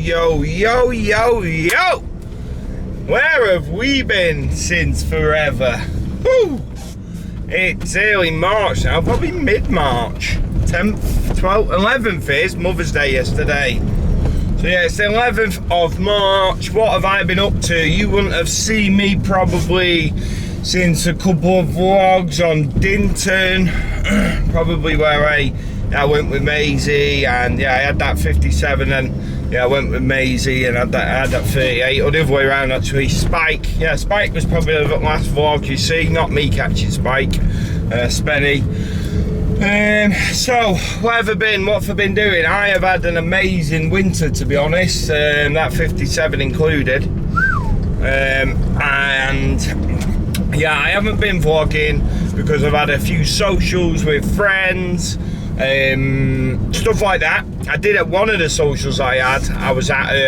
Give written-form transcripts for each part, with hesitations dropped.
yo. Where have we been since forever? Woo! It's early March now, probably mid-March. 10th, 12th, 11th is Mother's Day yesterday. So yeah, it's the 11th of March. What have I been up to? You wouldn't have seen me probably since a couple of vlogs on Dinton. Probably where I went with Maisie, and yeah, I had that 57, and yeah, I went with Maisie and I had that 38, or the other way around actually. Spike, yeah, Spike was probably the last vlog you see, not me catching Spike, Spenny. So, what have I been doing? I have had an amazing winter, to be honest, that 57 included, and yeah, I haven't been vlogging because I've had a few socials with friends, stuff like that. I did at one of the socials I had. I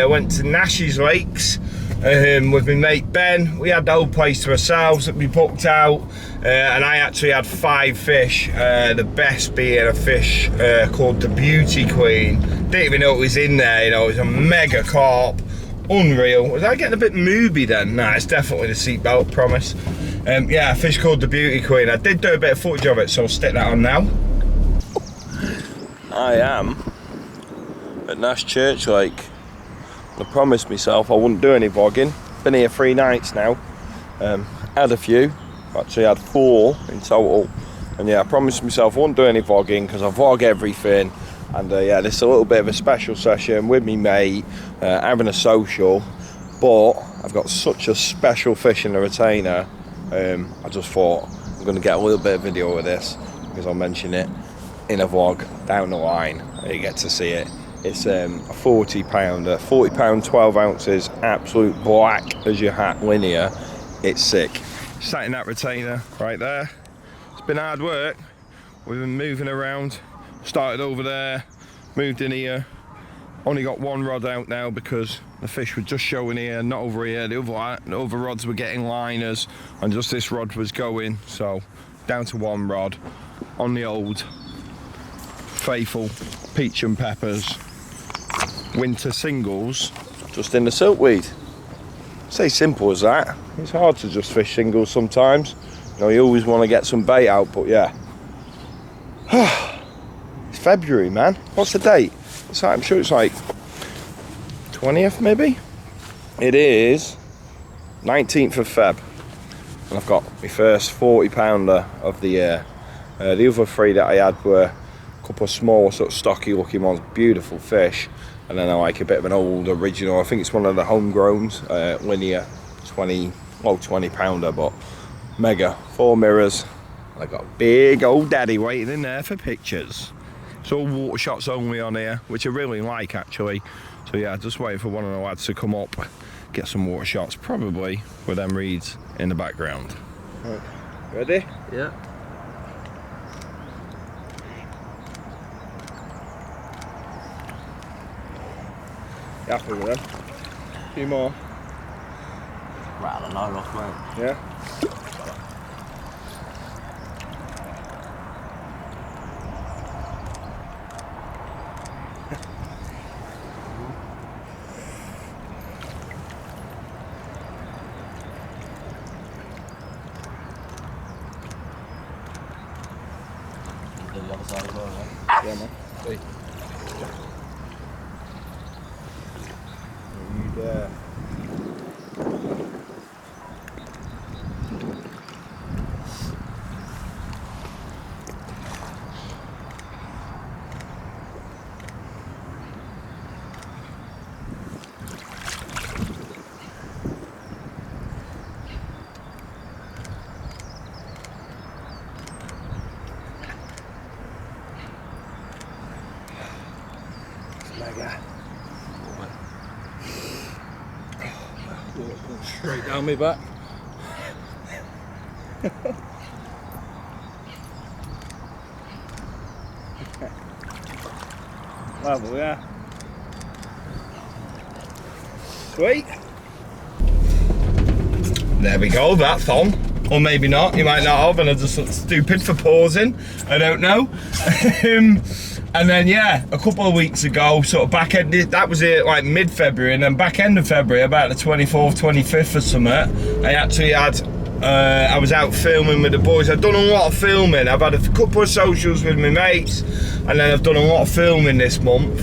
went to Nash's Lakes with my mate Ben. We had the whole place to ourselves that we booked out, and I actually had 5 fish. The best being a fish called the Beauty Queen. Didn't even know it was in there. You know, it was a mega carp, unreal. Was I getting a bit moody then? Nah, it's definitely the seatbelt, promise. Yeah, a fish called the Beauty Queen. I did do a bit of footage of it, so I'll stick that on now. I am at Nash Church Lake. I promised myself I wouldn't do any vlogging. Been here 3 nights now. Had a few, actually had 4 in total. And yeah, I promised myself I wouldn't do any vlogging because I vlog everything. And yeah, this is a little bit of a special session with me mate, having a social. But I've got such a special fish in the retainer. I just thought I'm going to get a little bit of video of this because I'll mention it in a vlog down the line. You get to see it. It's a 40 pounder, 40 pound, 12 ounces, absolute black as your hat, linear. It's sick. Sat in that retainer right there. It's been hard work. We've been moving around. Started over there, moved in here. Only got 1 rod out now because the fish were just showing here, not over here. The other rods were getting liners, and just this rod was going. So down to 1 rod on the old faithful peach and peppers winter singles, just in the silkweed. Say simple as that. It's hard to just fish singles sometimes. You know, you always want to get some bait out, but yeah. It's February, man. What's the date? It's like, I'm sure it's like 20th maybe? It is 19th of Feb. And I've got my first 40 pounder of the year. The other 3 that I had were a couple of small, sort of stocky looking ones, beautiful fish. And then I like a bit of an old original, I think it's one of the homegrowns, linear 20 pounder, but mega, 4 mirrors. I got a big old daddy waiting in there for pictures. It's all water shots only on here, which I really like actually. So yeah, just waiting for one of the lads to come up, get some water shots, probably with them reeds in the background. Right. Ready? Yeah. You happy with them? A few more? Rattle and off, mate. Yeah? Do the other side as well, right? Yeah, man. See. You there. Mega. Straight down my back. Level, yeah. Sweet. There we go, that's on. or maybe not, you might not have, and I just look stupid for pausing, I don't know. And then yeah, a couple of weeks ago, sort of back end, that was it, like mid-February, and then back end of February, about the 24th, 25th or something, I actually had, I was out filming with the boys. I've done a lot of filming. I've had a couple of socials with my mates, and then I've done a lot of filming this month.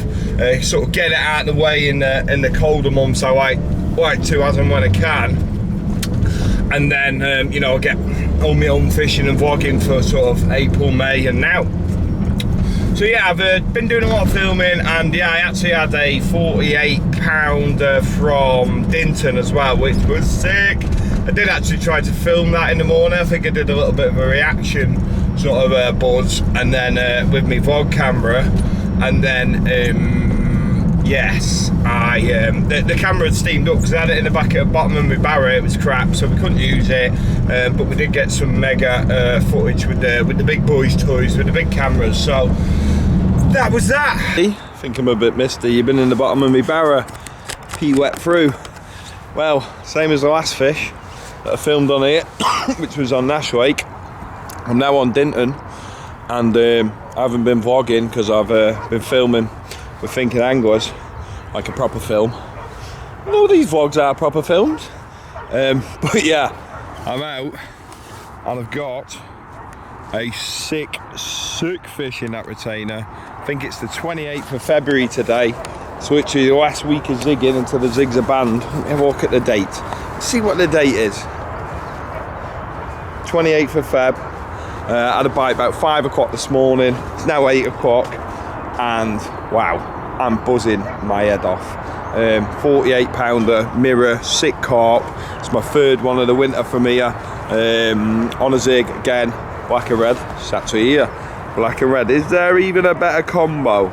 Sort of get it out of the way in the colder months. I like to, as and when I can. And then, you know, I get all my own fishing and vlogging for sort of April, May, and now. So yeah, I've been doing a lot of filming, and yeah, I actually had a 48 pounder from Dinton as well, which was sick. I did actually try to film that in the morning. I think I did a little bit of a reaction sort of buzz, and then with my vlog camera, and then yes, the camera had steamed up because I had it in the back at the bottom of my barrow. It was crap, so we couldn't use it, but we did get some mega footage with the big boys toys, with the big cameras. So that was that. I think I'm a bit misty. You've been in the bottom of my barrow, pee wet through. Well, same as the last fish that I filmed on here, which was on Nash Wake. I'm now on Dinton, and I haven't been vlogging because I've been filming with Thinking Anglers, like a proper film. All these vlogs are proper films. But yeah, I'm out, and I've got a sick fish in that retainer. I think it's the 28th of February today. So literally the last week of zigging until the zigs are banned. Let me have a look at the date. Let's see what the date is. 28th of Feb. I had a bite about 5 o'clock this morning. It's now 8 o'clock. And wow, I'm buzzing my head off. 48 pounder, mirror, sick carp. It's my third one of the winter for me. On a zig again, black and red. It's actually here. Black and red. Is there even a better combo?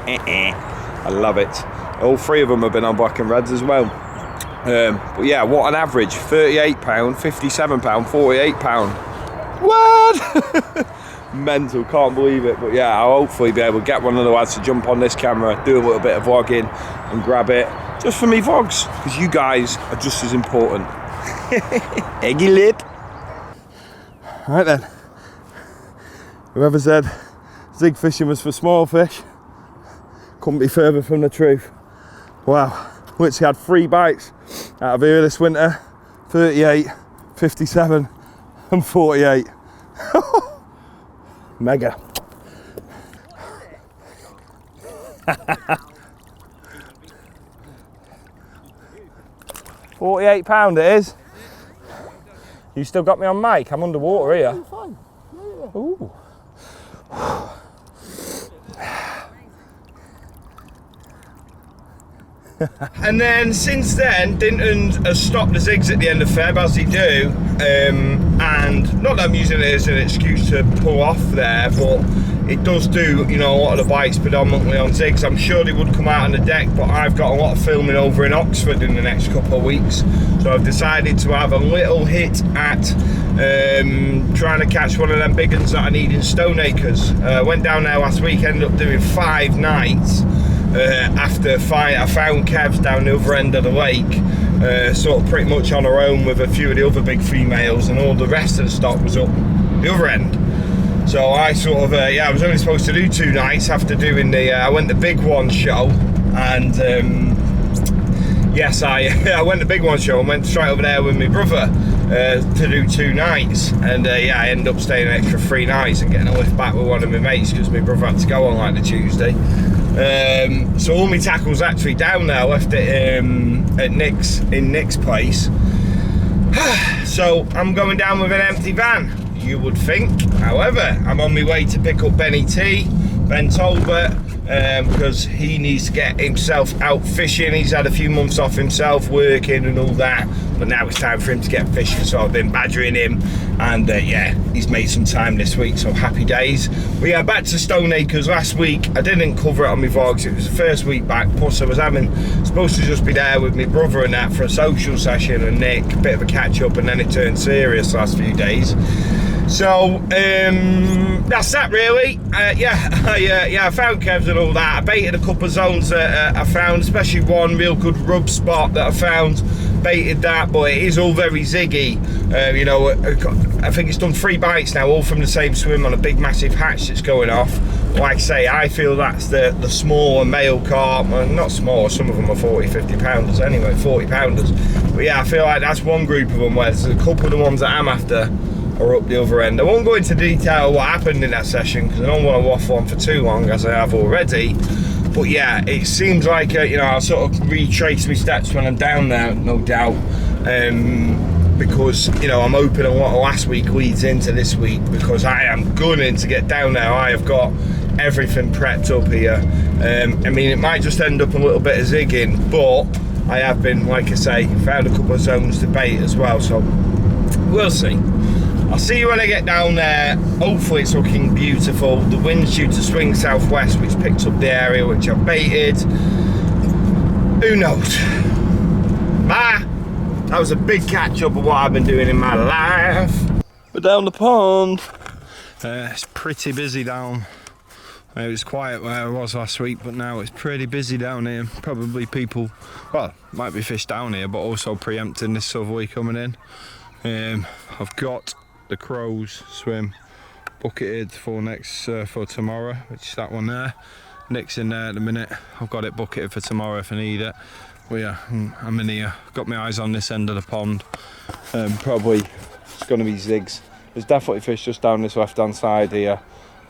I love it. All three of them have been on black and reds as well. But yeah, what an average. 38 pound, 57 pound, 48 pound. What? Mental, can't believe it. But yeah, I'll hopefully be able to get one of the lads to jump on this camera, do a little bit of vlogging and grab it. Just for me vlogs, because you guys are just as important. Eggy lid. Right then. Whoever said zig fishing was for small fish, couldn't be further from the truth. Wow, literally had 3 bites out of here this winter. 38, 57 and 48. Mega. £48 it is. You still got me on mic? I'm underwater here. You're fine. Yeah. Ooh. And then since then, Dinton has stopped the zigs at the end of Feb, as they do, and not that I'm using it as an excuse to pull off there, but it does do, you know, a lot of the bites predominantly on zigs. I'm sure they would come out on the deck, but I've got a lot of filming over in Oxford in the next couple of weeks, so I've decided to have a little hit at trying to catch one of them big ones that I need in Stoneacres. Went down there last week, ended up doing 5 nights. After I found Kev's down the other end of the lake, sort of pretty much on her own with a few of the other big females, and all the rest of the stock was up the other end. So I sort of, yeah, I was only supposed to do 2 nights after doing the, I went the big one show, and yes, I went the big one show and went straight over there with my brother to do 2 nights, and yeah, I ended up staying an extra 3 nights and getting a lift back with one of my mates because my brother had to go on like the Tuesday. So all my tackle's actually down there, left it at Nick's place. So I'm going down with an empty van, you would think. However, I'm on my way to pick up Ben Talbot, because he needs to get himself out fishing. He's had a few months off himself, working and all that, but now it's time for him to get fishing, so I've been badgering him, and yeah, he's made some time this week, so happy days. We are back to Stoneacres last week. I didn't cover it on my vlogs, it was the first week back, plus I was supposed to just be there with my brother and that for a social session and Nick, a bit of a catch up, and then it turned serious last few days. So that's that really. I found Kevs and all that. I baited a couple of zones that I found, especially one real good rub spot that I found. Baited that, but it is all very ziggy. You know, I think it's done 3 bites now, all from the same swim on a big massive hatch that's going off. Like I say, I feel that's the smaller male carp. Well, not small, some of them are 40-50 pounders anyway, 40 pounders. But yeah, I feel like that's one group of them, where there's a couple of the ones that I'm after are up the other end. I won't go into detail what happened in that session because I don't want to waffle on for too long, as I have already. But yeah, it seems like you know, I'll sort of retrace my steps when I'm down there, no doubt, because you know, I'm hoping a lot of last week leads into this week, because I am gunning to get down there. I have got everything prepped up here. I mean, it might just end up a little bit of zigging, but I have been, like I say, found a couple of zones to bait as well, so we'll see. I'll see you when I get down there. Hopefully it's looking beautiful. The wind's due to swing southwest, which picks up the area which I've baited. Who knows? Bye. That was a big catch up of what I've been doing in my life. We're down the pond. It's pretty busy down. It was quiet where I was last week, but now it's pretty busy down here. Probably people, well, might be fish down here, but also preempting this southerly coming in. I've got the crows swim bucketed for tomorrow, which is that one there. Nick's in there at the minute. I've got it bucketed for tomorrow if I need it. But yeah, I'm in here. Got my eyes on this end of the pond. Probably it's going to be zigs. There's definitely fish just down this left hand side here,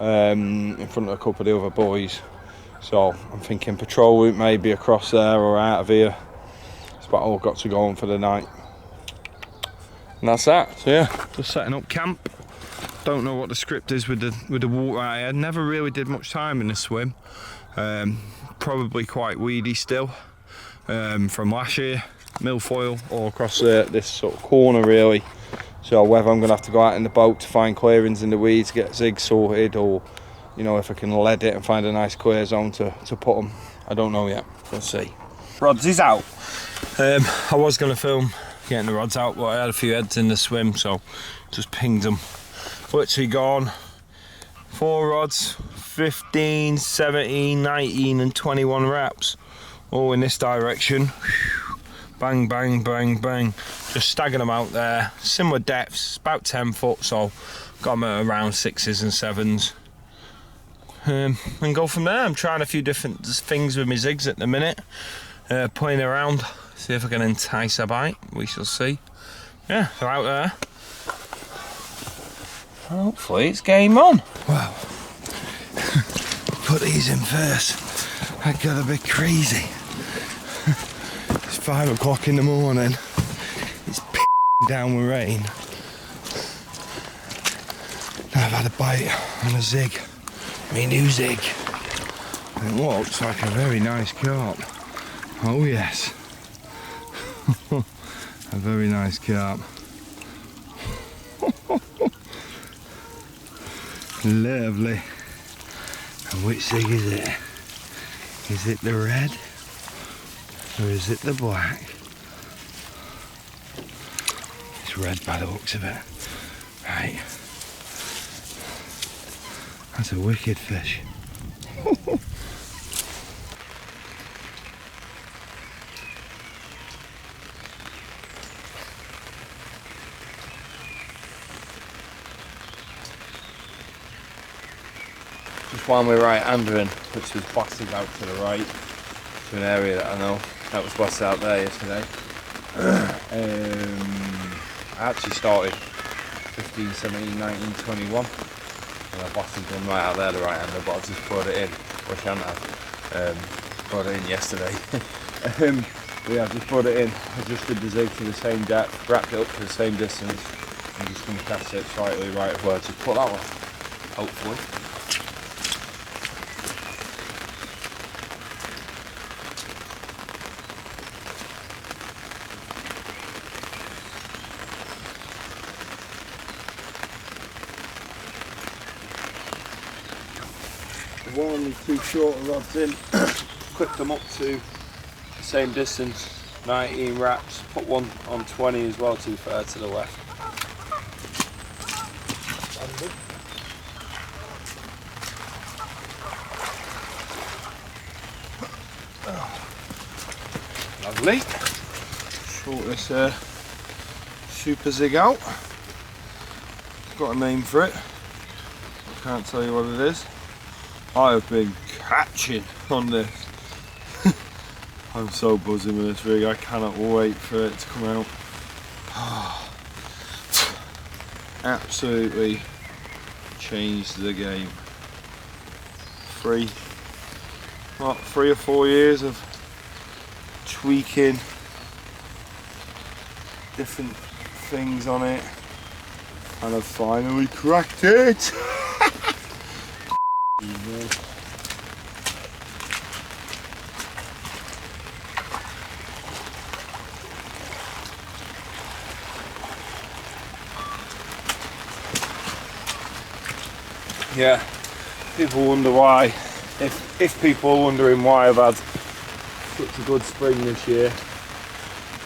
in front of a couple of the other boys. So I'm thinking patrol route maybe across there or out of here. That's about all I've got to go on for the night. And that's that. So yeah, just setting up camp. Don't know what the script is with the water. I never really did much time in the swim. Probably quite weedy still from last year. Milfoil all across this sort of corner really. So whether I'm gonna have to go out in the boat to find clearings in the weeds, get zigs sorted, or you know, if I can lead it and find a nice clear zone to put them, I don't know yet. We'll see. Rods is out. I was gonna film getting the rods out, but I had a few heads in the swim, so just pinged them. Literally gone. 4 rods, 15, 17, 19 and 21 wraps, all in this direction. Bang, bang, bang, bang. Just staggering them out there. Similar depths, about 10 foot, so got them at around 6s and 7s. And go from there. I'm trying a few different things with my zigs at the minute. Playing around, see if I can entice a bite. We shall see. Yeah, they're out there. Hopefully it's game on. Wow. Put these in first. I got a bit crazy. It's 5 o'clock in the morning. It's down with rain. Now I've had a bite on a zig. My new zig. It looks like a very nice carp. Oh yes. A very nice carp. Lovely. And which zig is it? Is it the red? Or is it the black? It's red by the looks of it. Right. That's a wicked fish. Just one we're right-handering, which was blasted out to the right, to an area that I know. That was blasted out there yesterday. I actually started 15, 17, 19, 21. And I blasted one right out there, the right-hander, but I've just brought it in. Wish I hadn't have. Brought it in yesterday. Yeah, I've just brought it in, adjusted the zig to the same depth, wrapped it up to the same distance. I'm just going to cast it slightly right of where to put that one, hopefully. One and 2 shorter rods in, clipped them up to the same distance, 19 wraps, put one on 20 as well, to be fair, to the left. Lovely. Sort this super zig out. Got a name for it. I can't tell you what it is. I have been catching on this. I'm so buzzing with this rig. I cannot wait for it to come out. Absolutely changed the game. 3 or 4 years of tweaking different things on it, and I've finally cracked it. Yeah, people wonder why, if people are wondering why I've had such a good spring this year,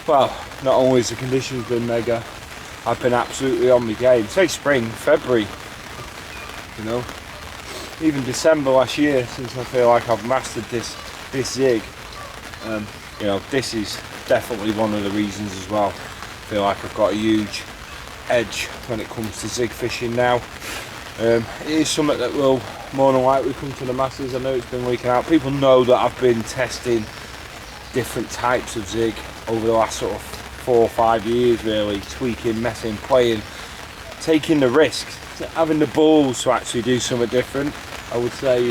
well, not only has the conditions been mega, I've been absolutely on my game. Say spring, February, you know, even December last year, since I feel like I've mastered this zig. You know, this is definitely one of the reasons as well. I feel like I've got a huge edge when it comes to zig fishing now. It is something that will more than likely come to the masses. I know it's been leaking out. People know that I've been testing different types of zig over the last sort of 4 or 5 years, really, tweaking, messing, playing, taking the risk, having the balls to actually do something different. I would say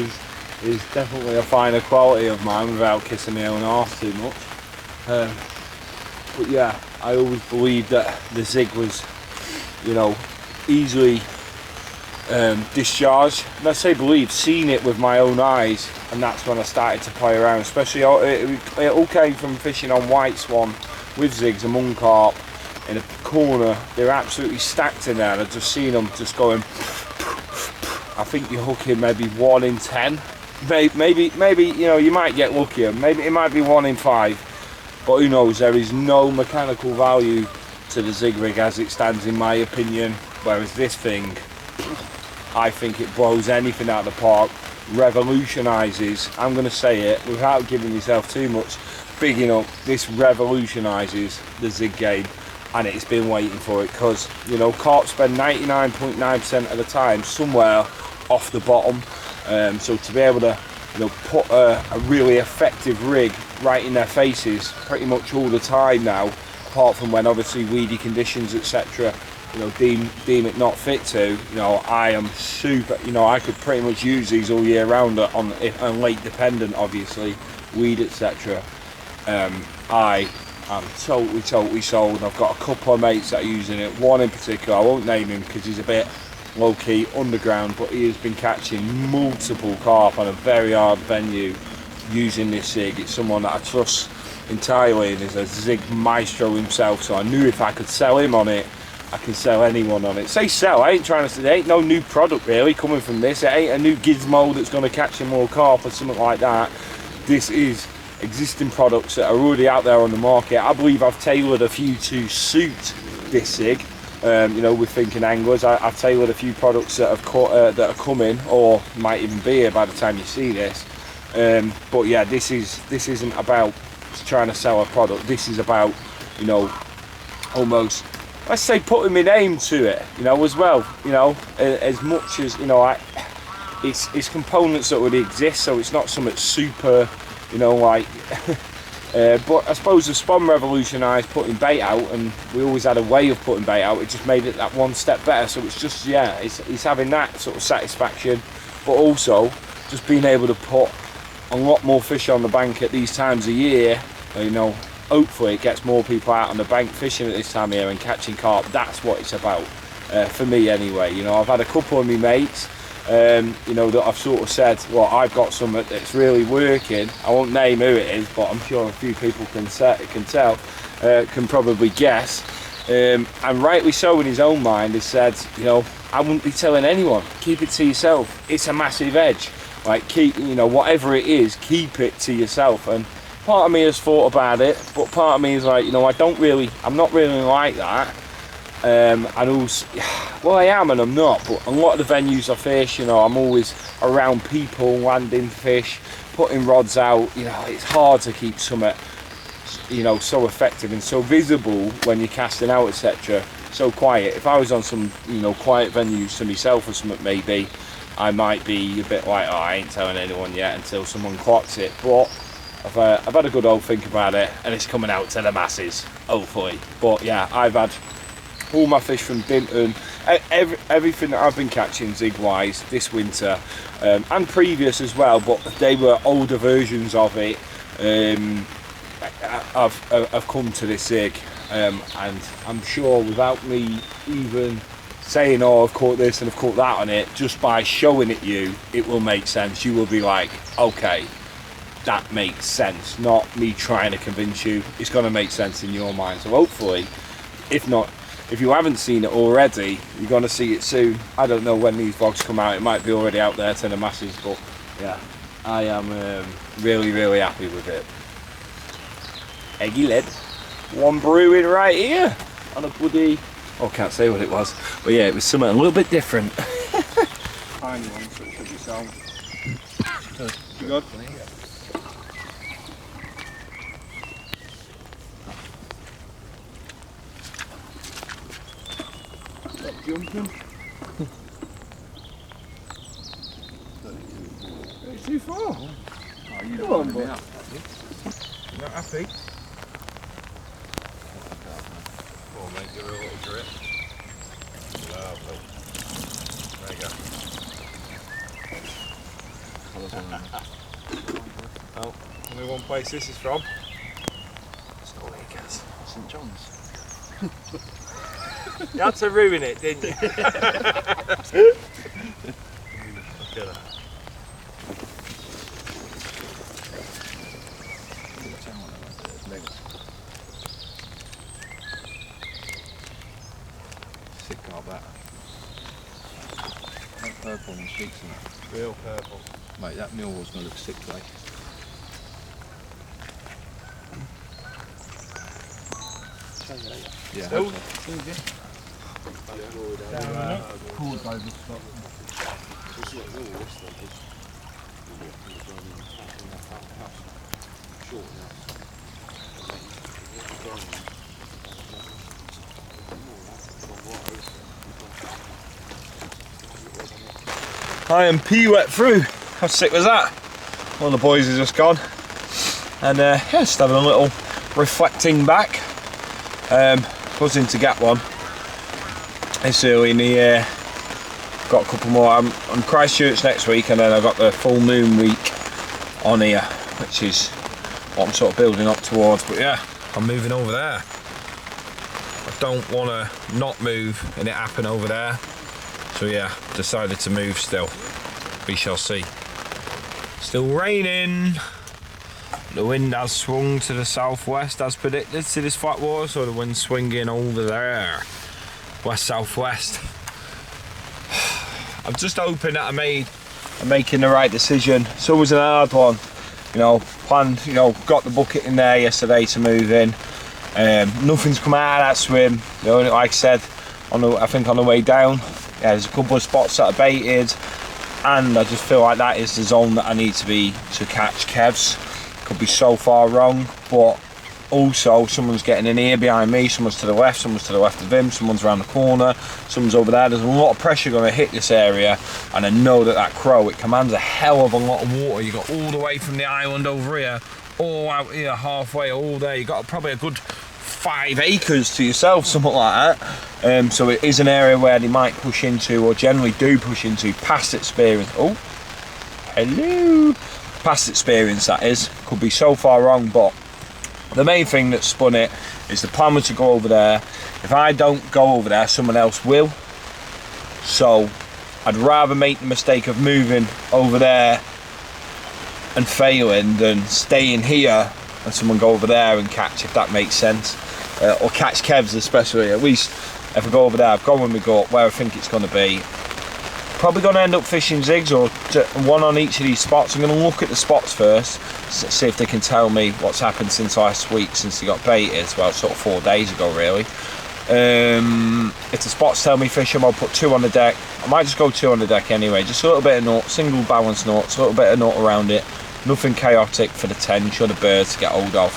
is definitely a finer quality of mine, without kissing my own arse too much. But yeah, I always believed that the zig was, you know, easily discharged. And I say believe, seen it with my own eyes, and that's when I started to play around. Especially it all came from fishing on white swan with zigs among carp in a corner. They're absolutely stacked in there, and I've just seen them just going. I think you're hooking maybe 1 in 10, maybe you know, you might get luckier, maybe it might be 1 in 5, but who knows. There is no mechanical value to the zig rig as it stands, in my opinion, whereas this thing, I think it blows anything out of the park, revolutionises, I'm going to say it without giving myself too much bigging up, this revolutionises the zig game, and it's been waiting for it, because, you know, carp spend 99.9% of the time somewhere off the bottom, so to be able to, you know, put a really effective rig right in their faces pretty much all the time now, apart from when obviously weedy conditions, etc., you know, deem it not fit to, you know, I am super, you know, I could pretty much use these all year round on lake dependent, obviously, weed, etc. I am totally sold. I've got a couple of mates that are using it, one in particular, I won't name him because he's a bit low-key underground, but he has been catching multiple carp on a very hard venue using this zig. It's someone that I trust entirely and is a zig maestro himself, so I knew if I could sell him on it, I can sell anyone on it. Say sell, I ain't trying to say, there ain't no new product really coming from this. It ain't a new gizmo that's going to catch you more carp or something like that. This is existing products that are already out there on the market. I believe I've tailored a few to suit this zig. You know, with thinking anglers, I've tailored a few products that have that are coming, or might even be here by the time you see this. But yeah, this isn't about trying to sell a product. This is about, you know, almost, let's say, putting my name to it, you know, as well, you know, as much as, you know, it's components that already exist, so it's not something super, you know, like, but I suppose the Spawn revolutionised putting bait out, and we always had a way of putting bait out, it just made it that one step better, so it's just, yeah, it's having that sort of satisfaction, but also just being able to put a lot more fish on the bank at these times of year, you know. Hopefully it gets more people out on the bank fishing at this time of year and catching carp. That's what it's about, for me anyway. You know, I've had a couple of my mates, you know, that I've sort of said, well, I've got something that's really working. I won't name who it is, but I'm sure a few people can tell, can probably guess. And rightly so, in his own mind, has said, you know, I wouldn't be telling anyone. Keep it to yourself. It's a massive edge. Like, keep, you know, whatever it is, keep it to yourself. And part of me has thought about it, but part of me is like, you know, I'm not really like that. And also, well, I am and I'm not, but a lot of the venues I fish, you know, I'm always around people, landing fish, putting rods out. You know, it's hard to keep something, you know, so effective and so visible when you're casting out, etc. So quiet. If I was on some, you know, quiet venues to myself or something, maybe I might be a bit like, oh, I ain't telling anyone yet until someone clocks it. But I've had a good old think about it, and it's coming out to the masses, hopefully. But yeah, I've had all my fish from Dinton, everything that I've been catching zig-wise this winter, and previous as well, but they were older versions of it. I've come to this zig, and I'm sure without me even saying, oh, I've caught this and I've caught that on it, just by showing it you, it will make sense. You will be like, okay, that makes sense. Not me trying to convince you, it's going to make sense in your mind. So hopefully, if not, if you haven't seen it already, you're going to see it soon. I don't know when these vlogs come out, it might be already out there to the masses, but yeah, I am really, really happy with it. Eggy lead, one brewing right here on a bloody, oh, I can't say what it was, but yeah, it was something a little bit different. Tiny one, so it should be sound. You good? Jumping. It's too far. Oh, you come on, boy. You're not happy? Oh, mate, give her a little drip. Lovely. There you go. Oh, only one place this is from. Stoneacres. St John's. You had to ruin it, didn't you? Look at that. Sick carp that. That purple on the cheeks, isn't it? Real purple. Mate, that mule was going to look sick today. Yeah. Still? Cool over stop. I am pee-wet through. How sick was that? One of the boys has just gone. And yeah, just having a little reflecting back. Buzzing to get one. It's early in the year. Got a couple more. I'm Christchurch next week, and then I've got the full moon week on here, which is what I'm sort of building up towards. But yeah, I'm moving over there. I don't want to not move and it happen over there. So yeah, decided to move still. We shall see. Still raining. The wind has swung to the southwest as predicted to this flat water, so the wind's swinging over there. West-southwest. I'm just hoping that I'm making the right decision. It's always an hard one. You know, planned, you know, got the bucket in there yesterday to move in. Nothing's come out of that swim. You know, like I said, I think on the way down, yeah, there's a couple of spots that are baited, and I just feel like that is the zone that I need to catch Kevs. Could be so far wrong, but also someone's getting in here behind me, someone's to the left of him, someone's around the corner, someone's over there. There's a lot of pressure going to hit this area, and I know that crow, it commands a hell of a lot of water. You got all the way from the island over here, all out here halfway, all there. You got probably a good 5 acres to yourself, something like that. So it is an area where they might push into, or generally do push into, past experience. Oh, hello. Past experience, that is. Could be so far wrong, but the main thing that spun it is the plan was to go over there. If I don't go over there, someone else will. So I'd rather make the mistake of moving over there and failing than staying here and someone go over there and catch, if that makes sense. Or catch Kevs especially. At least if I go over there, I've gone with my gut where I think it's going to be. Probably going to end up fishing zigs, or one on each of these spots. I'm going to look at the spots first, see if they can tell me what's happened since last week, since they got baited. Well, sort of 4 days ago really. If the spots tell me fish them, I'll put 2 on the deck. I might just go 2 on the deck anyway. Just a little bit of nut, single balance nuts, a little bit of nut around it. Nothing chaotic for the tench or the birds to get hold of.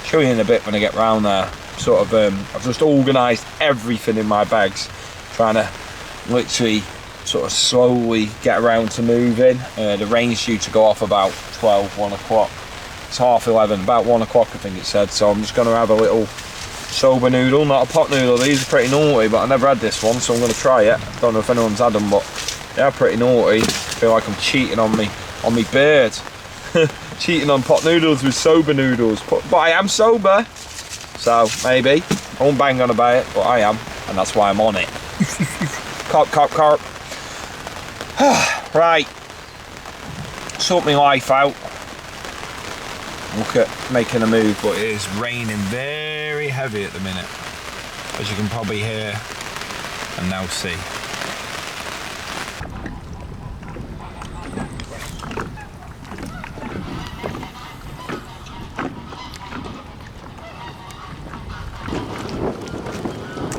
Show you in a bit when I get round there. Sort of, I've just organised everything in my bags, trying to literally sort of slowly get around to moving. The rain's due to go off about 12, 1 o'clock. It's 11:30, about 1 o'clock I think it said, so I'm just going to have a little soba noodle, not a pot noodle. These are pretty naughty, but I never had this one, so I'm going to try it. I don't know if anyone's had them, but they are pretty naughty. I feel like I'm cheating on me bird. Cheating on pot noodles with soba noodles, but I am sober, so maybe. I won't bang on about it, but I am, and that's why I'm on it. Carp, carp, carp. Right, sort my life out. Look at making a move, but it is raining very heavy at the minute, as you can probably hear and now see.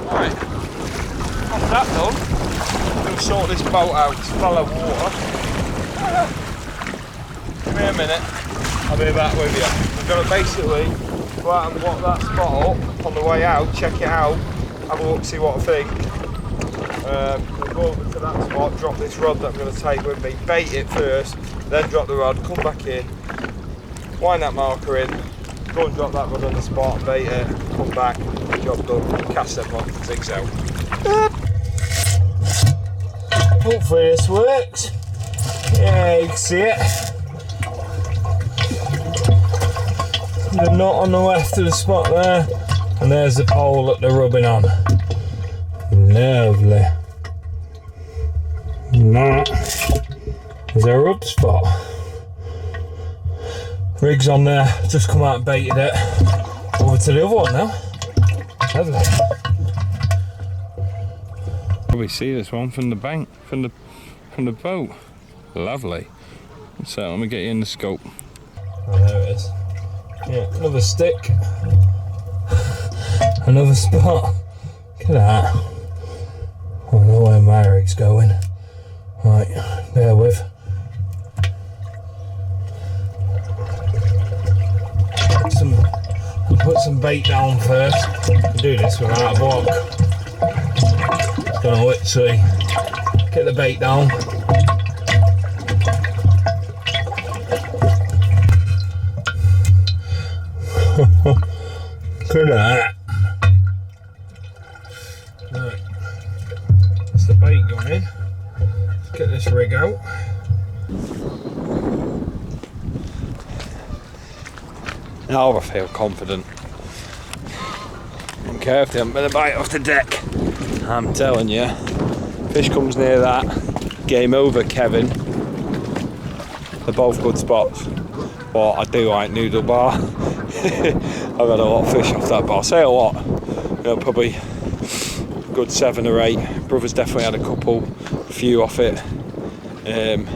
Right, after that done, I'm going to sort this boat out. It's full of water. Give me a minute. I'll be back with you. We're going to basically go out and walk that spot up on the way out, check it out, have a look, see what I think. We'll go over to that spot, drop this rod that I'm going to take with me, bait it first, then drop the rod, come back in, wind that marker in, go and drop that rod on the spot, bait it, come back, job done, cast them on, zigs out. Hopefully this works. Yeah, you can see it. The knot on the left of the spot there, and there's the pole that they're rubbing on. Lovely. And that is a rub spot. Rig's on there, just come out and baited it. Over to the other one now. Lovely. Probably see this one from the bank, from the boat. Lovely. So let me get you in the scope. Oh, there it is. Yeah, another stick, another spot. Look at that. I know where my rig's going. Right, bear with. Put some bait down first. Do this without a block. Just gonna literally get the bait down. Look at that. Right. That's the bait going in. Let's get this rig out. Now I feel confident. I don't care if they haven't been a bite off the deck. I'm telling you, fish comes near that, game over, Kevin. They're both good spots. But I do like noodle bar. I've had a lot of fish off that bar. I say a lot, probably a good 7 or 8. Brother's definitely had a few off it. And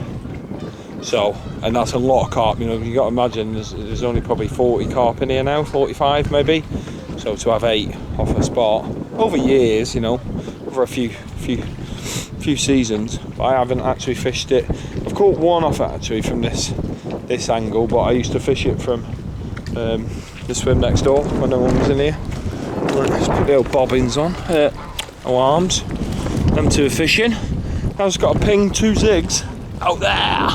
that's a lot of carp. You got to imagine there's only probably 40 carp in here now, 45 maybe. So to have 8 off a spot over years, over a few seasons. But I haven't actually fished it. I've caught one off it actually from this angle, but I used to fish it from the swim next door when no one was in here. Let's put the old bobbins on, alarms. Them two are fishing. I've just got a ping 2 zigs out there.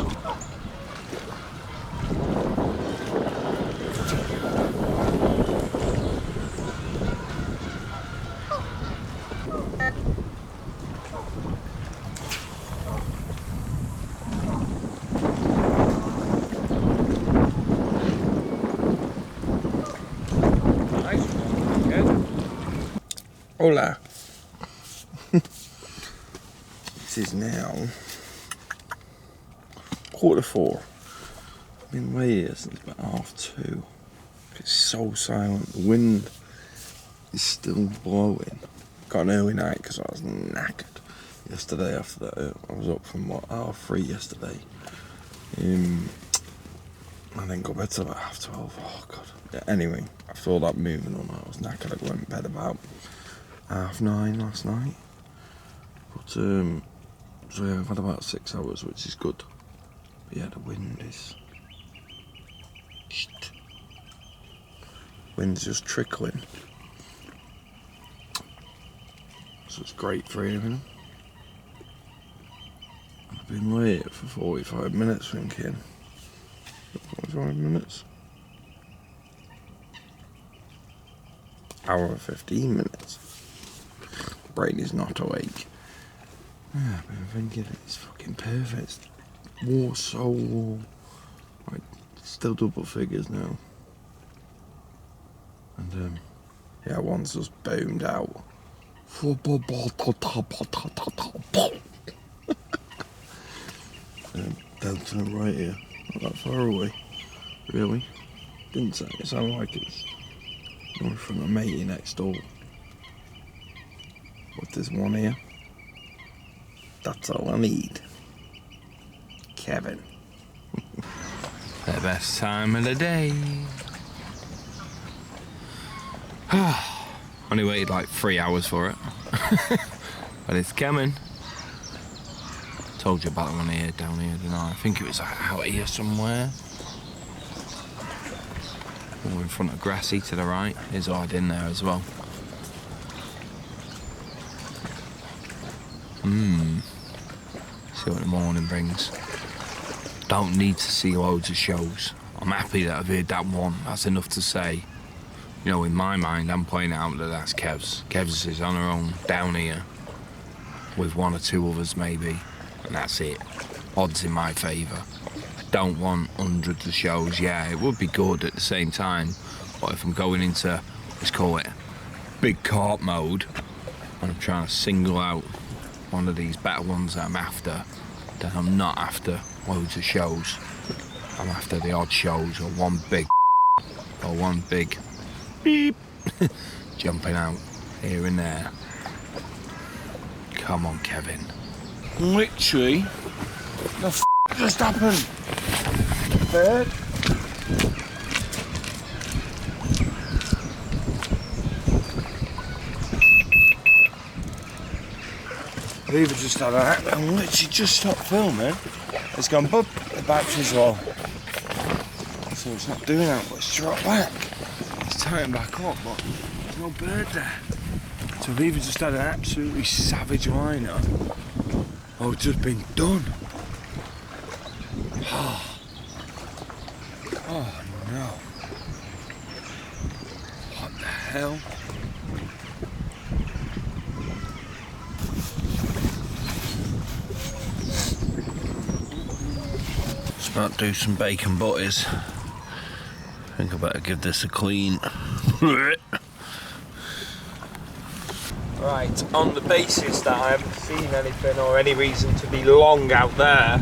Hola. This is now 4:15. I've been way here since about 2:30. It's so silent. The wind is still blowing. Got an early night because I was knackered yesterday. After that, I was up from 3 yesterday. I didn't go to bed till about 12:30. Oh god. Yeah, anyway, after all that moving on, I was knackered. I went to bed about 9:30 last night. But so yeah, I've had about 6 hours, which is good. But yeah, the wind is... Wind's just trickling. So it's great for evening. I've been late for 45 minutes thinking. 45 minutes? Hour and 15 minutes. Brain is not awake. Yeah, I've been thinking it's fucking perfect. War, so warm. Like, still double figures now. And yeah, one's just boomed out. Delta right here, not that far away. Really? Didn't say it sounded like it's going from a matey next door. But there's one here. That's all I need. Kevin. The best time of the day. Only waited like 3 hours for it. But it's coming. Told you about the one here, down here, didn't I? I think it was out here somewhere. Or in front of Grassy to the right. There's hide in there as well. See what the morning brings. Don't need to see loads of shows. I'm happy that I've heard that one. That's enough to say. You know, in my mind, I'm pointing out that that's Kev's. Kev's is on her own down here. With 1 or 2 others maybe. And that's it. Odds in my favour. I don't want hundreds of shows. Yeah, it would be good at the same time. But if I'm going into, let's call it, big carp mode, and I'm trying to single out one of these better ones that I'm after, then I'm not after loads of shows. I'm after the odd shows, or one big or one big beep jumping out here and there. Come on, Kevin. Literally, the f just happened? Bird? We've just had that and literally just stopped filming. It's gone, bub, the battery's low. So it's not doing that, but it's dropped back. It's tightened back up, but there's no bird there. So we've just had an absolutely savage liner. Oh, it's just been done. Oh no. What the hell? Just about to do some bacon butties. I think I better give this a clean. Right, on the basis that I haven't seen anything or any reason to be long out there,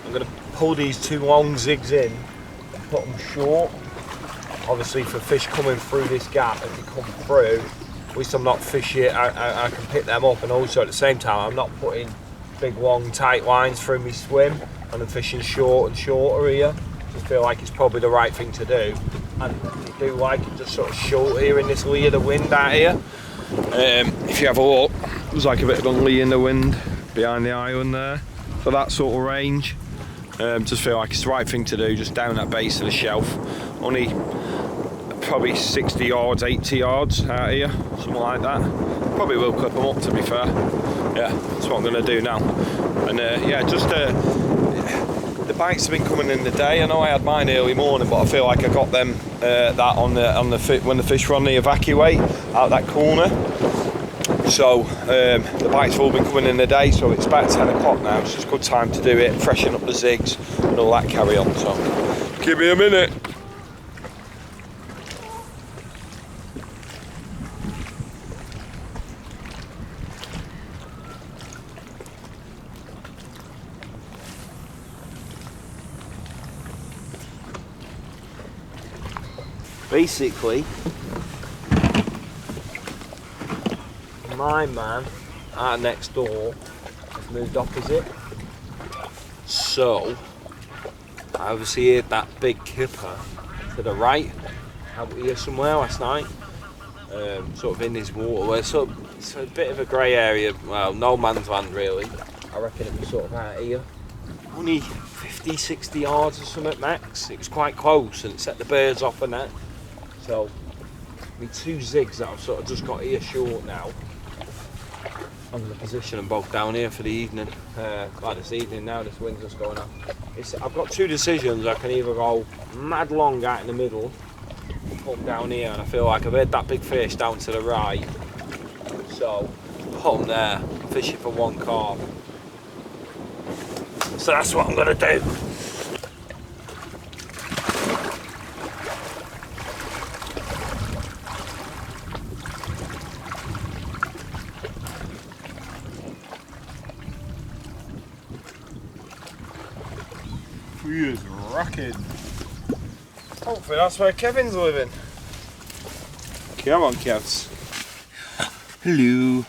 I'm going to pull these 2 long zigs in and put them short. Obviously for fish coming through this gap, if they come through, at least I'm not fishing, I can pick them up, and also at the same time I'm not putting big long tight lines through my swim, and I'm fishing short and shorter here. Just feel like it's probably the right thing to do. And I do like it just sort of short here in this lee of the wind out here. If you have a look, there's like a bit of a lee in the wind behind the island there. For that sort of range, just feel like it's the right thing to do, just down that base of the shelf. Only probably 60 yards, 80 yards out here, something like that. Probably will clip them up, to be fair. Yeah, that's what I'm going to do now. And yeah, just the bites have been coming in the day. I know I had mine early morning, but I feel like I got them that on the when the fish were on the evacuate out that corner. So the bites have all been coming in the day, so it's about 10 o'clock now, so it's a good time to do it, freshen up the zigs and all that carry on. So give me a minute. Basically, my man out next door has moved opposite, so I obviously heard that big kipper to the right out here somewhere last night. sort of in this waterway. So it's a bit of a grey area. Well, no man's land really. I reckon it was sort of out here. Only 50, 60 yards or something max. It was quite close and it set the birds off and that. So, my 2 zigs that I've sort of just got here short now. I'm going to position them both down here for the evening. Well, this evening now, this wind's just going up. I've got 2 decisions. I can either go mad long out in the middle, put them down here, and I feel like I've had that big fish down to the right. So, put them there, fishing for 1 carp. So that's what I'm going to do. He is rocking. Hopefully that's where Kevin's living. Come on, Kevs. Hello.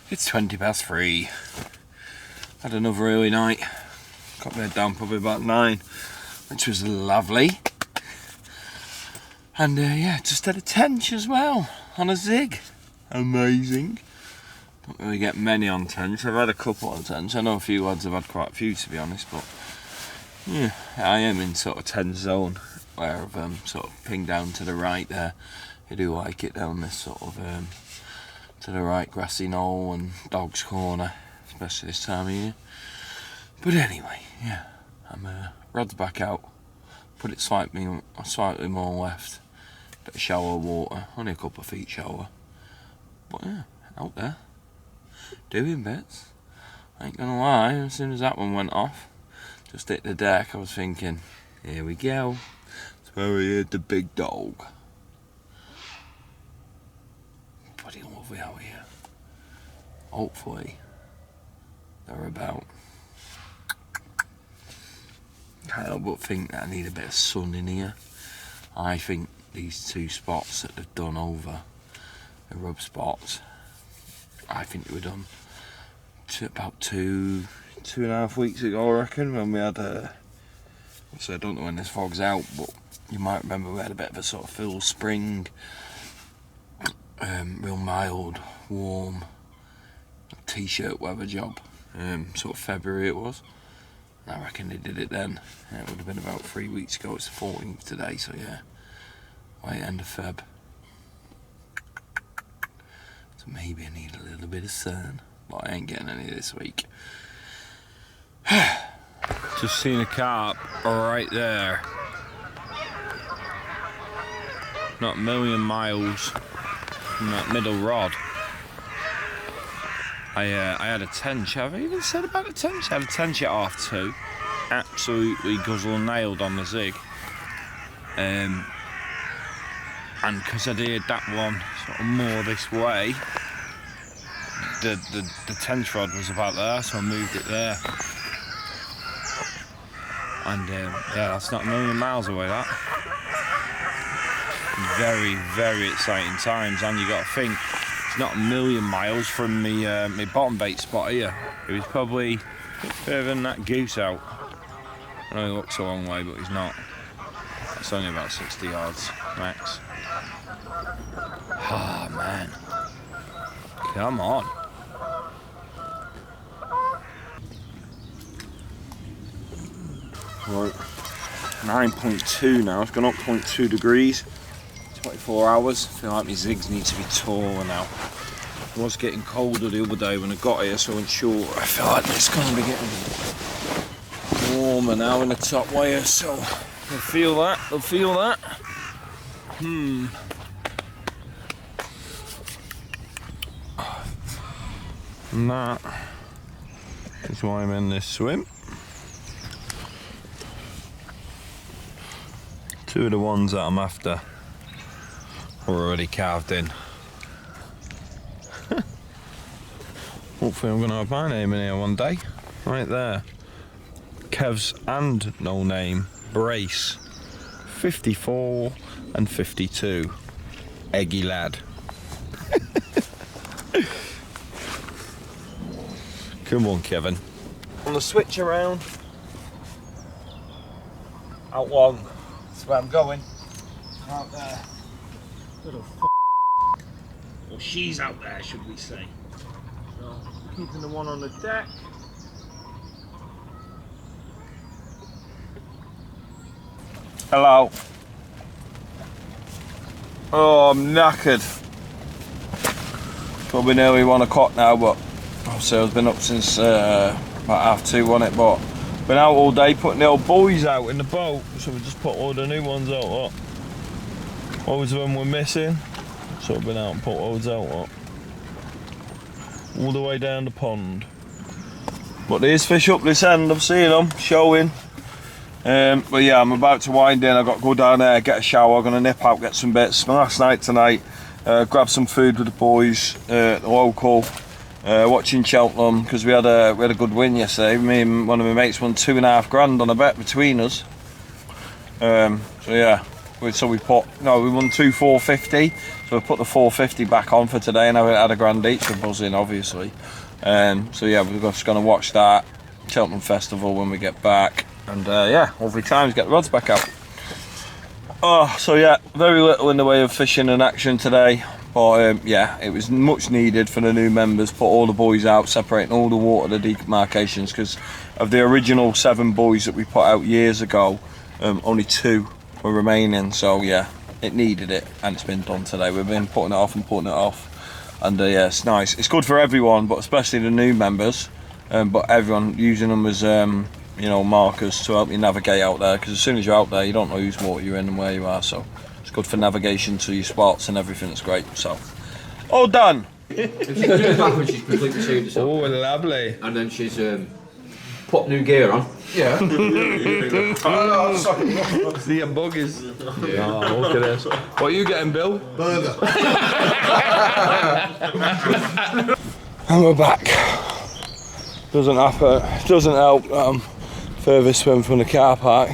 It's 3:20. Had another early night. Got bed down probably about 9, which was lovely. And yeah, just had a tench as well on a zig. Amazing. Don't really get many on tench. I've had a couple on tench. I know a few lads have had quite a few, to be honest, but yeah, I am in sort of 10 zone where I've sort of pinged down to the right there. I do like it down this sort of to the right, grassy knoll and dog's corner, especially this time of year. But anyway, yeah, I'm rod's back out, put it slightly more left, bit of shallow water, only a couple of feet shallow, but yeah, out there, doing bits. I ain't gonna lie, as soon as that one went off, just hit the deck, I was thinking, here we go. That's where we heard the big dog. Bloody lovely out here. Hopefully, they're about. Can't help but think that I need a bit of sun in here. I think these 2 spots that they've done over, the rub spots, I think they were done about 2.5 weeks ago, I reckon, when we had so I don't know when this fog's out, but you might remember we had a bit of a sort of full spring, real mild, warm t-shirt weather job, sort of February it was. I reckon they did it then. It would have been about 3 weeks ago. It's the 14th today, so yeah, right end of Feb. So maybe I need a little bit of sun, but I ain't getting any this week. Just seen a carp right there. Not a million miles from that middle rod. I had a tench. Have I even said about the tench? I had a tench at 2:30. Absolutely guzzle nailed on the zig. And because I did that one sort of more this way, the tench rod was about there, so I moved it there. And yeah, that's not a million miles away, that. Very, very exciting times, and you got to think, it's not a million miles from my bottom bait spot here. It was probably further than that goose out. I know he looks a long way, but he's not. It's only about 60 yards max. Ah, man. Come on. Right, 9.2 now. It's gone up 0.2 degrees. 24 hours. I feel like my zigs need to be taller now. It was getting colder the other day when I got here, so I went short. I feel like it's going to be getting warmer now in the top layer, so they'll feel that. They'll feel that. And that is why I'm in this swim. 2 of the ones that I'm after are already carved in. Hopefully I'm going to have my name in here one day. Right there. Kev's and no name. Brace. 54 and 52. Eggy lad. Come on, Kevin. On the switch around. Out long. That's where I'm going. Out there. Little Or she's out there, should we say. So, keeping the one on the deck. Hello. Oh, I'm knackered. Probably nearly 1 o'clock now, but obviously I've been up since about 2:30, wasn't it? But been out all day putting the old boys out in the boat, so we just put all the new ones out. Look. Loads of them were missing, so I've been out and put loads out. Look. All the way down the pond. But there's fish up this end, I've seen them showing. But yeah, I'm about to wind in. I've got to go down there, get a shower, I'm going to nip out, get some bits. My last night tonight, grab some food with the boys, the local, watching Cheltenham, because we had a good win yesterday. Me and one of my mates won $2.5 grand on a bet between us. So yeah, we won 2,450, so we put the 450 back on for today, and I had a grand each for buzzing, obviously. So yeah, we're just going to watch that Cheltenham Festival when we get back. And yeah, lovely times, get the rods back out. Oh, so yeah, very little in the way of fishing and action today. But yeah, it was much needed for the new members. Put all the boys out, separating all the water, the demarcations, because of the original 7 boys that we put out years ago, only 2 were remaining. So yeah, it needed it, and it's been done today. We've been putting it off and putting it off. And yeah, it's nice. It's good for everyone, but especially the new members. But everyone using them as you know, markers to help you navigate out there, because as soon as you're out there you don't know whose water you're in and where you are, so it's good for navigation to your spots and everything. It's great. So all done. If she comes back when she's completely saved herself. Oh, lovely. And then she's put new gear on. Yeah. Oh, sorry. See your buggies. Yeah. Oh, look at this. What are you getting, Bill? Burger. And we're back. Doesn't help further swim from the car park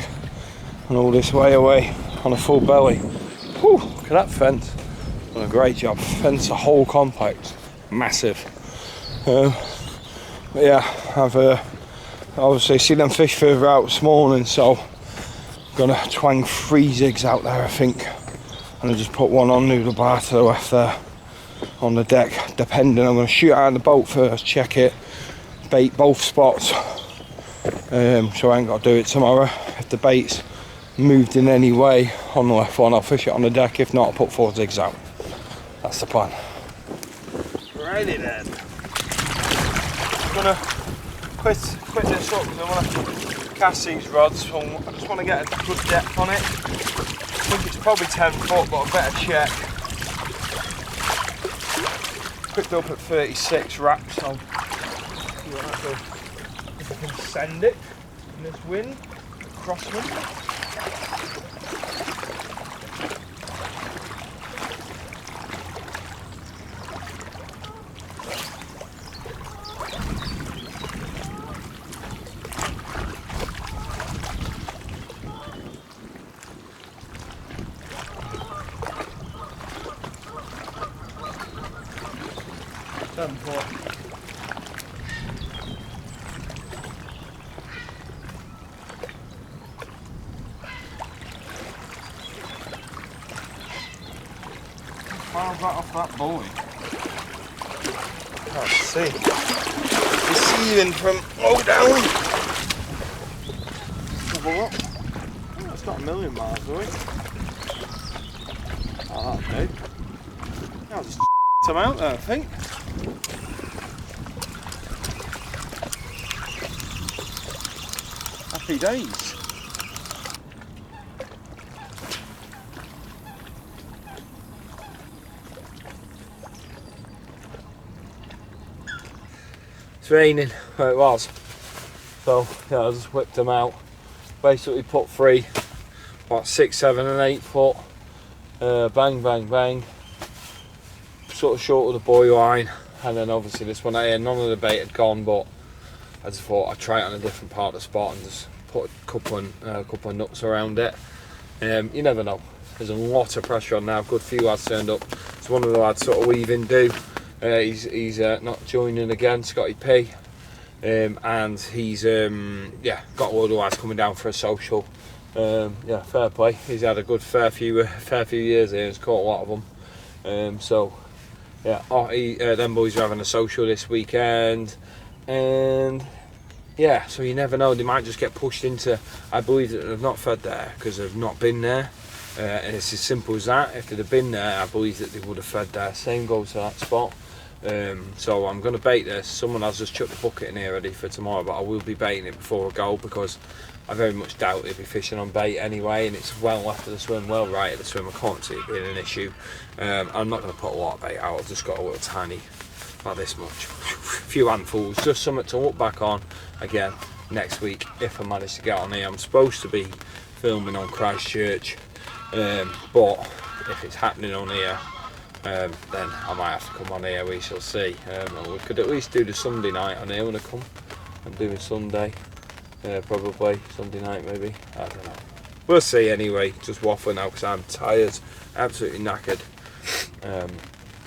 and all this way away on a full belly. Whew, look at that fence. Done a great job. Fence the whole complex. Massive. But yeah, I've obviously seen them fish further out this morning, so I'm gonna twang 3 zigs out there, I think. And I just put one on noodle bar to the left there on the deck, depending. I'm gonna shoot out of the boat first, check it, bait both spots. So I ain't got to do it tomorrow. If the bait's moved in any way on the left one, I'll fish it on the deck. If not, I'll put 4 zigs out. That's the plan. Righty then. I'm gonna quit this up because I want to cast these rods. So I just want to get a good depth on it. I think it's probably 10 foot, but I better check. Picked up at 36 wraps. So if I can send it in this wind, crosswind. Far that off that buoy. Can't see. Receiving from low down. Have a look. Oh, it's not a million miles away. Oh, okay. I'll just them out there, I think. Happy days. It's raining where it was, so yeah, I just whipped them out. Basically put 3, what, 6, 7 and 8 foot, bang bang bang, sort of short of the buoy line, and then obviously this one here, none of the bait had gone, but I just thought I'd try it on a different part of the spot and just put a couple of nuts around it. You never know, there's a lot of pressure on now, good few lads turned up. It's one of the lads sort of weaving do. He's not joining again, Scotty P, and he's yeah, got a load of lads coming down for a social. Yeah, fair play. He's had a good fair few years here. He's caught a lot of them. So yeah, them boys are having a social this weekend, and yeah, so you never know, they might just get pushed into. I believe that they've not fed there because they've not been there, and it's as simple as that. If they'd have been there, I believe that they would have fed there. Same goes to that spot. So I'm going to bait this. Someone has just chucked the bucket in here ready for tomorrow, but I will be baiting it before I go, because I very much doubt they'll be fishing on bait anyway, and it's well left of the swim, well right of the swim. I can't see it being an issue. I'm not going to put a lot of bait out. I've just got a little tiny, about this much, a few handfuls, just something to look back on again next week if I manage to get on here. I'm supposed to be filming on Christchurch, but if it's happening on here, then I might have to come on here. We shall see. We could at least do the Sunday night on here when I come. I'm doing Sunday, probably Sunday night maybe. I don't know. We'll see anyway. Just waffling now because I'm tired, absolutely knackered.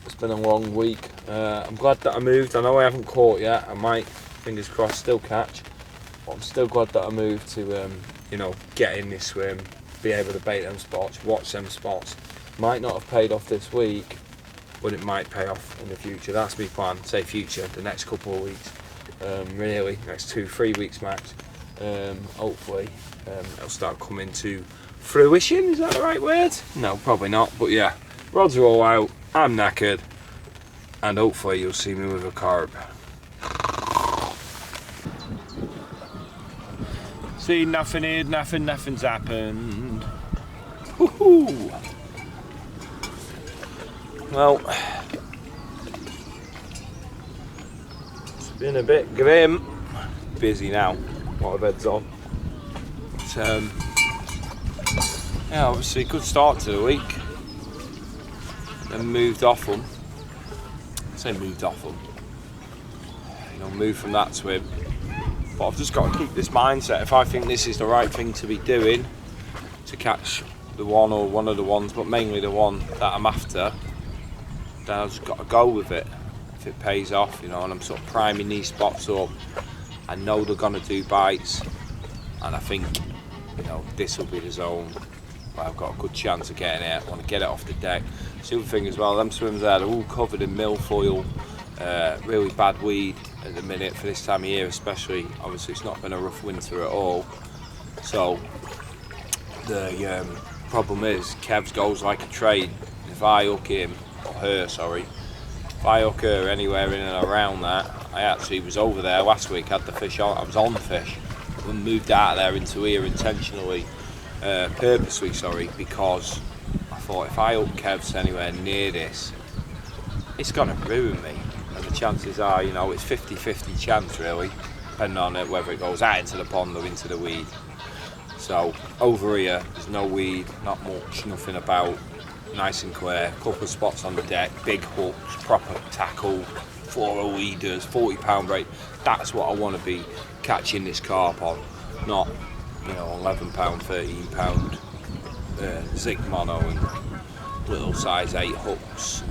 It's been a long week. I'm glad that I moved. I know I haven't caught yet. I might, fingers crossed, still catch. But I'm still glad that I moved to, you know, get in this swim, be able to bait them spots, watch them spots. Might not have paid off this week, but it might pay off in the future. That's my plan. Say future, the next couple of weeks. Really, next 2-3 weeks max. Hopefully, it'll start coming to fruition. Is that the right word? No, probably not. But yeah, rods are all out. I'm knackered, and hopefully you'll see me with a carp. See, nothing here, nothing's happened. Woohoo! Well, it's been a bit grim. Busy now. A lot of heads on. But, yeah, obviously good start to the week. Then moved off them. I say moved off them. You know, moved from that swim. But I've just got to keep this mindset. If I think this is the right thing to be doing to catch the one or one of the ones, but mainly the one that I'm after, then I've just got to go with it. If it pays off, you know, and I'm sort of priming these spots up. I know they're going to do bites, and I think, you know, this will be the zone where I've got a good chance of getting it. I want to get it off the deck. The other thing as well, them swims there, they're all covered in milfoil, really bad weed at the minute for this time of year especially. Obviously it's not been a rough winter at all, so the problem is Kev's goes like a train. If I hook him, or her, sorry, if I hook her anywhere in and around that, I actually was over there last week, had the fish on, I was on the fish, and moved out of there into here intentionally, purposely, sorry, because I thought if I hook Kev's anywhere near this, it's going to ruin me. And the chances are, you know, it's 50-50 chance really, depending on it, whether it goes out into the pond or into the weed. So over here, there's no weed, not much, nothing about, nice and clear, couple of spots on the deck, big hooks, proper tackle, fluoro weeders, 40-pound rate. That's what I want to be catching this carp on, not, you know, 11-pound, 13-pound zig mono and little size 8 hooks.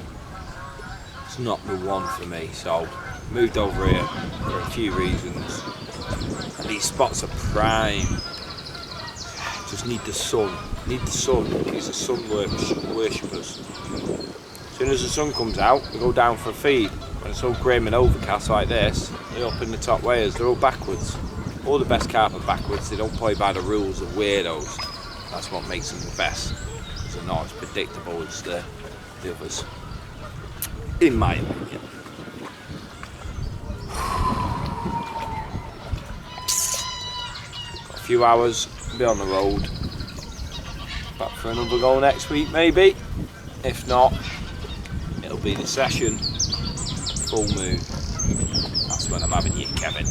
It's not the one for me, so moved over here for a few reasons. And these spots are prime. Just need the sun. Need the sun. These are sun worshippers. As soon as the sun comes out, we go down for a feed. When it's all grim and overcast like this, they're up in the top weighers, they're all backwards. All the best carp are backwards. They don't play by the rules of weirdos. That's what makes them the best. They're not as predictable as the others, in my opinion. Got a few hours, be on the road. Back for another go next week maybe. If not, it'll be the session, full moon. That's when I'm having you, Kevin.